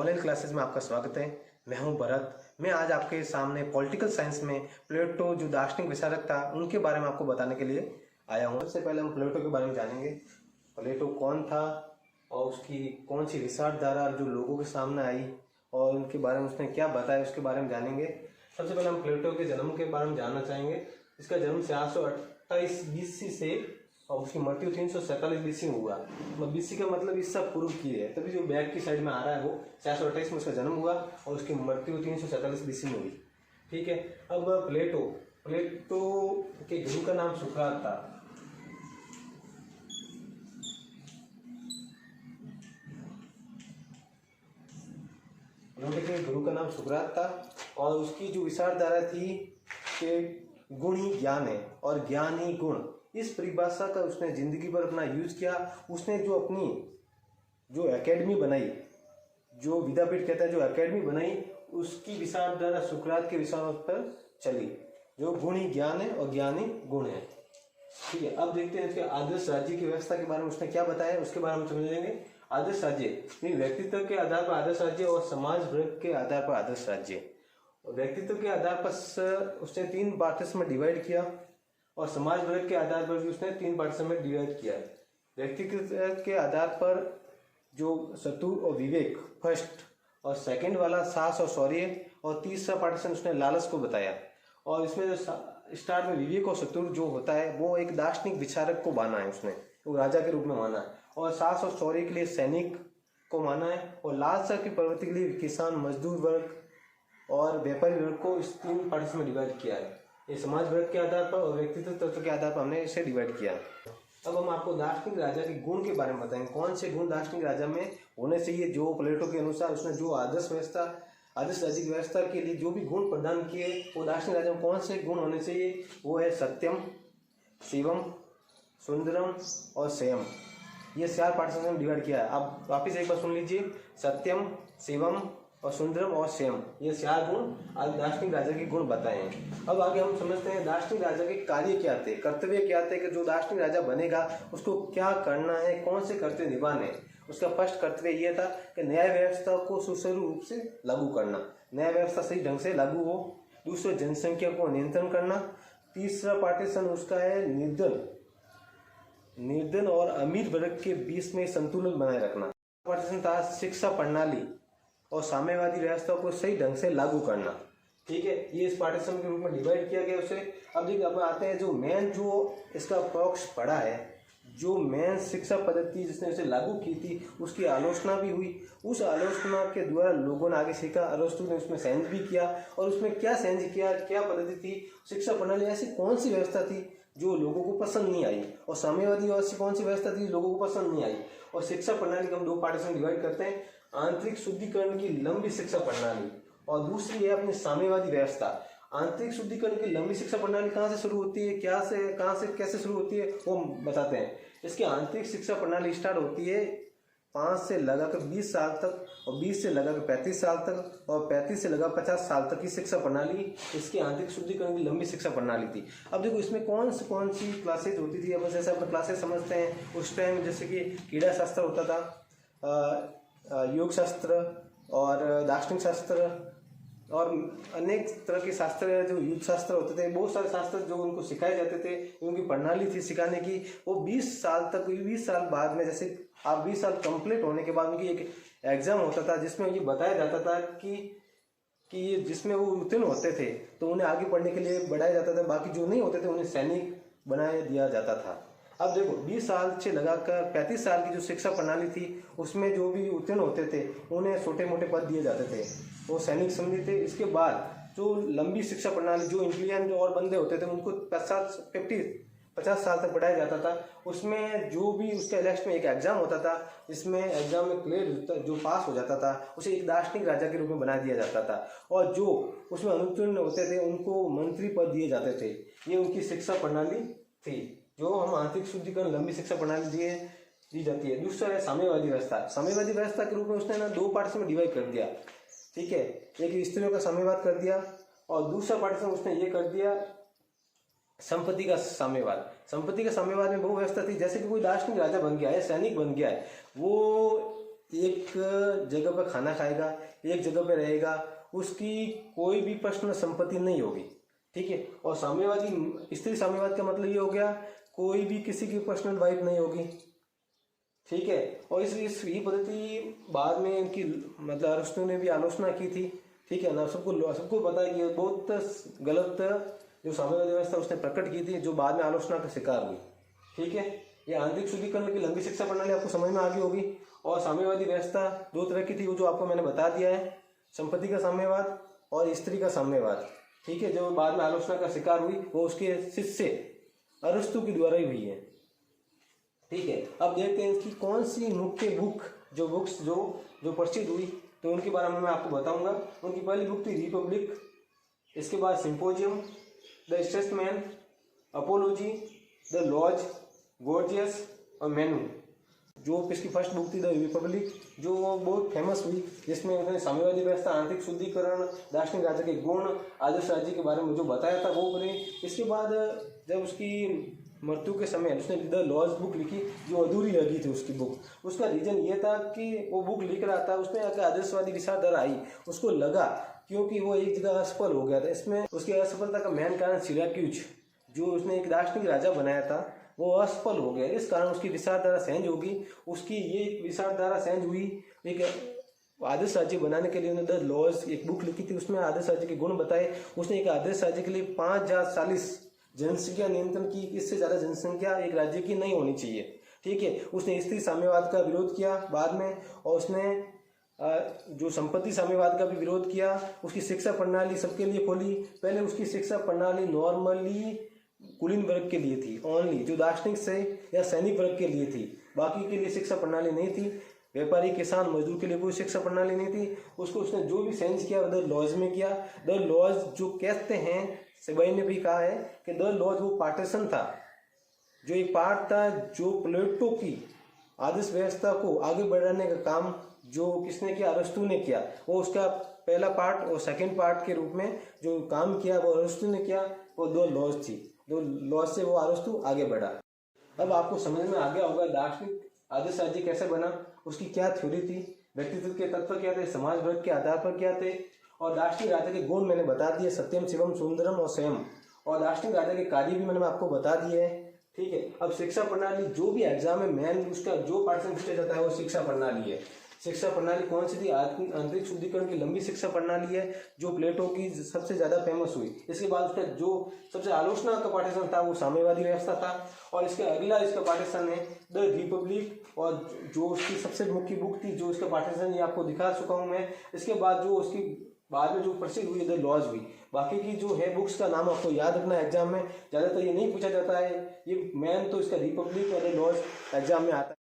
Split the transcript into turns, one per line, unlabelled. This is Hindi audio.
ऑनलाइन क्लासेस में आपका स्वागत है। मैं हूं भरत। मैं आज आपके सामने पॉलिटिकल साइंस में प्लेटो जो दार्शनिक विचारक था उनके बारे में आपको बताने के लिए आया हूं। सबसे पहले हम प्लेटो के बारे में जानेंगे। प्लेटो कौन था और उसकी कौन सी विचारधारा जो लोगों के सामने आई और उनके बारे में उसने क्या बताया उसके बारे में जानेंगे। सबसे पहले हम प्लेटो के जन्म के बारे में जानना चाहेंगे। इसका जन्म 428 BC से और उसकी मृत्यु 347 BC में हुआ। BC का मतलब इससे पूर्व की है, तभी जो बैक की साइड में आ रहा है वो 428 में उसका जन्म हुआ और उसकी मृत्यु 347 BC में हुई। ठीक है। अब प्लेटो के गुरु का नाम सुकरात था। प्लेटो के गुरु का नाम सुकरात था और उसकी जो विचारधारा थी कि गुण ही ज्ञान है और ज्ञान ही गुण, इस परिभाषा का उसने जिंदगी भर अपना यूज किया। उसने जो अपनी जो एकेडमी बनाई, जो विद्यापीठ कहता है, जो एकेडमी बनाई, उसकी विचारधारा सुकरात के विचारों पर चली, जो गुण ही ज्ञान है और ज्ञान ही गुण है। ठीक है। अब देखते हैं इसके आदर्श राज्य की व्यवस्था के बारे में उसने क्या बताया, उसके बारे में समझेंगे। आदर्श राज्य व्यक्तित्व के आधार पर आदर्श राज्य और समाज वर्ग के आधार पर आदर्श राज्य। व्यक्तित्व के आधार पर उसने 3 पार्ट्स में डिवाइड किया और समाज वर्ग के आधार पर भी उसने 3 पार्ट्स में डिवाइड किया। व्यक्तित्व के आधार पर जो चतुर और विवेक फर्स्ट, और सेकंड वाला साहस और शौर्य, और तीसरा पार्टीशन उसने लालच को बताया। और इसमें जो स्टार्ट में विवेक और चतुर जो होता है वो एक दार्शनिक विचारक को माना है, उसने वो राजा के रूप में माना है। और साहस और शौर्य के लिए सैनिक को माना है। और लालसा की प्रवृत्ति के लिए किसान, मजदूर वर्ग और व्यापारी वर्ग को इस 3 पार्ट्स में डिवाइड किया है। ये समाज वर्ग के आधार पर और व्यक्तित्व तत्व के आधार पर हमने इसे डिवाइड किया। अब हम आपको दार्शनिक राजा के गुण के बारे में बताएंगे। कौन से गुण दार्शनिक राजा में होने चाहिए, जो प्लेटो के अनुसार उसने जो आदर्श राज्य की व्यवस्था के लिए जो भी गुण प्रदान किए, वो दार्शनिक राजा में कौन से गुण होने चाहिए। वो है सत्यम, शिवम, सुंदरम और संयम। ये 4 पार्ट्स में डिवाइड किया है। आप वापिस एक बार सुन लीजिए। सत्यम, शिवम और सुंदरम और संयम, ये 4 गुण आज दार्शनिक राजा के गुण बताए हैं। अब आगे हम समझते हैं दार्शनिक राजा के कार्य क्या थे, कर्तव्य क्या थे, कि जो दार्शनिक राजा बनेगा उसको क्या करना है, कौन से कर्तव्य निभाने। उसका फर्स्ट कर्तव्य यह था कि न्याय व्यवस्था को सुचारू रूप से लागू करना, न्याय व्यवस्था सही ढंग से लागू हो। दूसरा, जनसंख्या को नियंत्रण करना। तीसरा पार्टीशन उसका है निर्धन और अमीर वर्ग के बीच में संतुलन बनाए रखना। पार्टीशन था शिक्षा प्रणाली और साम्यवादी व्यवस्था को सही ढंग से लागू करना। ठीक है। ये इस पार्टीशन के रूप में डिवाइड किया गया उसे। अब देखिए, अब आते हैं जो मेन जो इसका पक्ष पड़ा है, जो मेन शिक्षा पद्धति जिसने उसे लागू की थी उसकी आलोचना भी हुई। उस आलोचना के द्वारा लोगों ने आगे सीखा। अरस्तु ने उसमें चेंज भी किया। और उसमें क्या चेंज किया, क्या पद्धति थी, शिक्षा प्रणाली ऐसी कौन सी व्यवस्था थी जो लोगों को पसंद नहीं आई, और साम्यवादी ऐसी कौन सी व्यवस्था थी लोगों को पसंद नहीं आई। और शिक्षा प्रणाली को हम 2 पार्टीशन में डिवाइड करते हैं। आंतरिक शुद्धिकरण की लंबी शिक्षा प्रणाली और दूसरी है अपनी साम्यवादी व्यवस्था। आंतरिक शुद्धिकरण की लंबी शिक्षा प्रणाली कहाँ से शुरू होती है, कहाँ से कैसे शुरू होती है, वो बताते हैं। इसकी आंतरिक शिक्षा प्रणाली स्टार्ट होती है 5 से लगाकर 20 साल तक, और 20 से लगाकर 35 साल तक, और 35 से लगाकर 50 साल तक की शिक्षा प्रणाली इसकी आंतरिक शुद्धिकरण की लंबी शिक्षा प्रणाली थी। अब देखो, इसमें कौन सी क्लासेज होती थी। अब जैसे अपने क्लासेज समझते हैं उस टाइम, जैसे कि क्रीड़ा शास्त्र होता था, योग शास्त्र और दार्शनिक शास्त्र और अनेक तरह के शास्त्र, जो युद्ध शास्त्र होते थे, बहुत सारे शास्त्र जो उनको सिखाए जाते थे, उनकी प्रणाली थी सिखाने की। वो 20 साल तक, 20 साल बाद में, जैसे आप 20 साल कंप्लीट होने के बाद उनकी एक एग्जाम होता था जिसमें ये बताया जाता था कि ये जिसमें वो उत्तीर्ण होते थे तो उन्हें आगे पढ़ने के लिए बढ़ाया जाता था। बाकी जो नहीं होते थे उन्हें सैनिक बनाया दिया जाता था। अब देखो, 20 साल से लगाकर 35 साल की जो शिक्षा प्रणाली थी उसमें जो भी उत्तीर्ण होते थे उन्हें छोटे मोटे पद दिए जाते थे, वो सैनिक समझे थे। इसके बाद जो लंबी शिक्षा प्रणाली, जो इंटेलिजेंट और बंदे होते थे उनको 50 साल तक पढ़ाया जाता था। उसमें जो भी उसके लास्ट में एक एग्जाम होता था, जिसमें एग्जाम में क्लियर जो पास हो जाता था उसे एक दार्शनिक राजा के रूप में बना दिया जाता था। और जो उसमें अनुत्तीर्ण होते थे उनको मंत्री पद दिए जाते थे। ये उनकी शिक्षा प्रणाली थी, जो हम आंतरिक शुद्धिकरण लंबी शिक्षा प्रणाली दी जाती है। दूसरा है साम्यवादी व्यवस्था। साम्यवादी व्यवस्था के रूप में उसने 2 पार्ट्स में डिवाइड कर दिया। ठीक है। एक स्त्रियों का साम्यवाद कर दिया और दूसरा पार्टीशन उसने ये कर दिया संपत्ति का साम्यवाद। संपत्ति का साम्यवाद में वो व्यवस्था थी, जैसे कि कोई दार्शनिक राजा बन गया है, सैनिक बन गया है, वो एक जगह पर खाना खाएगा, एक जगह पर रहेगा, उसकी कोई भी पर्सनल संपत्ति नहीं होगी, ठीक है। और साम्यवादी स्त्री साम्यवाद का मतलब ये हो गया कोई भी किसी की पर्सनल वाइफ नहीं होगी, ठीक है। और इस ये पद्धति बाद में इनकी मतलब अरस्तु ने भी आलोचना की थी, ठीक है ना। सबको पता है कि बहुत गलत जो साम्यवादी व्यवस्था उसने प्रकट की थी, जो बाद में आलोचना का शिकार हुई, ठीक है। ये आंतरिक शुद्धिकरण की लंबी शिक्षा प्रणाली आपको समझ में आ गई होगी। और साम्यवादी व्यवस्था दो तरह की थी, वो जो आपको मैंने बता दिया है, संपत्ति का साम्यवाद और स्त्री का साम्यवाद, ठीक है। जो बाद में आलोचना का शिकार हुई वो उसके शिष्य अरस्तु के द्वारा ही हुई है, ठीक है। अब देखते हैं इसकी कौन सी मुख्य बुक्स जो प्रसिद्ध हुई, तो उनके बारे में मैं आपको बताऊंगा। उनकी पहली बुक थी रिपब्लिक, इसके बाद symposium, the statesman, apology, the laws, Gorgias और मेनू। जो इसकी फर्स्ट बुक थी द रिपब्लिक, जो बहुत फेमस हुई, जिसमें उन्होंने साम्यवादी व्यवस्था, आंतरिक शुद्धिकरण, दार्शनिक राज्य के गुण, आदर्श राज्य के बारे में जो बताया था वो बने। इसके बाद जब उसकी मृत्यु के समय उसने द लॉज बुक लिखी, जो अधूरी लगी थी उसकी बुक। उसका रीजन ये था कि वो बुक लिख रहा था, उसमें अगर आदर्शवादी विचारधारा आई, उसको लगा क्योंकि वो एक जगह असफल हो गया था। इसमें उसकी असफलता का मेन कारण सिराक्यूज, जो उसने एक दार्शनिक राजा बनाया था, वो असफल हो गया। इस कारण उसकी विचारधारा चेंज होगी। उसकी ये विचारधारा चेंज हुई, एक आदर्श राज्य बनाने के लिए उन्होंने द लॉज एक बुक लिखी थी, उसमें आदर्श राज्य के गुण बताए। उसने एक आदर्श राज्य के लिए 5040 जनसंख्या नियंत्रण की, इससे ज्यादा जनसंख्या एक राज्य की नहीं होनी चाहिए, ठीक है। उसने स्त्री साम्यवाद का विरोध किया बाद में, और उसने जो संपत्ति साम्यवाद का भी विरोध किया। उसकी शिक्षा प्रणाली सबके लिए खोली। पहले उसकी शिक्षा प्रणाली नॉर्मली कुलीन वर्ग के लिए थी, ओनली जो दार्शनिक से या सैनिक वर्ग के लिए थी, बाकी के लिए शिक्षा प्रणाली नहीं थी। व्यापारी, किसान, मजदूर के लिए कोई शिक्षा प्रणाली नहीं थी। उसने जो भी चेंज किया द लॉज में किया। द लॉज जो कहते हैं, सेबाई ने भी कहा है कि द लॉज वो पार्टीशन था, जो एक पार्ट था, जो प्लेटो की आदर्श व्यवस्था को आगे बढ़ाने का काम जो किसने किया, अरस्तु ने किया। वो उसका पहला पार्ट और सेकंड पार्ट के रूप में जो काम किया वो अरस्तु ने किया, वो द लॉज थी। द लॉज से वो अरस्तु आगे बढ़ा। अब आपको समझ में आ गया होगा दार्शनिक आदर्श राज्य कैसे बना, उसकी क्या थ्योरी थी, व्यक्तित्व के तत्व क्या थे, समाज वर्ग के आधार पर क्या थे, और दार्शनिक राजा के गुण मैंने बता दिए, सत्यम, शिवम, सुंदरम और स्वयं। और दार्शनिक राजा के कार्य भी मैंने आपको बता दिए हैं, ठीक है। अब शिक्षा प्रणाली जो भी एग्जाम में मेन उसका जो पार्टीशन पूछा जाता है वो शिक्षा प्रणाली है। शिक्षा प्रणाली कौन सी थी, आंतरिक शुद्धिकरण की लंबी शिक्षा प्रणाली है, जो प्लेटो की सबसे ज्यादा फेमस हुई। इसके बाद उसका जो सबसे आलोचना का पार्टीशन था वो साम्यवादी व्यवस्था था। और इसके अगला इसका पार्टीशन है द रिपब्लिक, और जो उसकी सबसे मुख्य बुक थी, जो इसका पार्टीशन ये आपको दिखा चुका हूं मैं। इसके बाद जो उसकी बाद में जो प्रसिद्ध हुई द लॉज हुई। बाकी की जो है बुक्स का नाम आपको याद रखना है, एग्जाम में ज्यादातर ये नहीं पूछा जाता है। ये मेन तो इसका रिपब्लिक और द लॉज एग्जाम में आता है।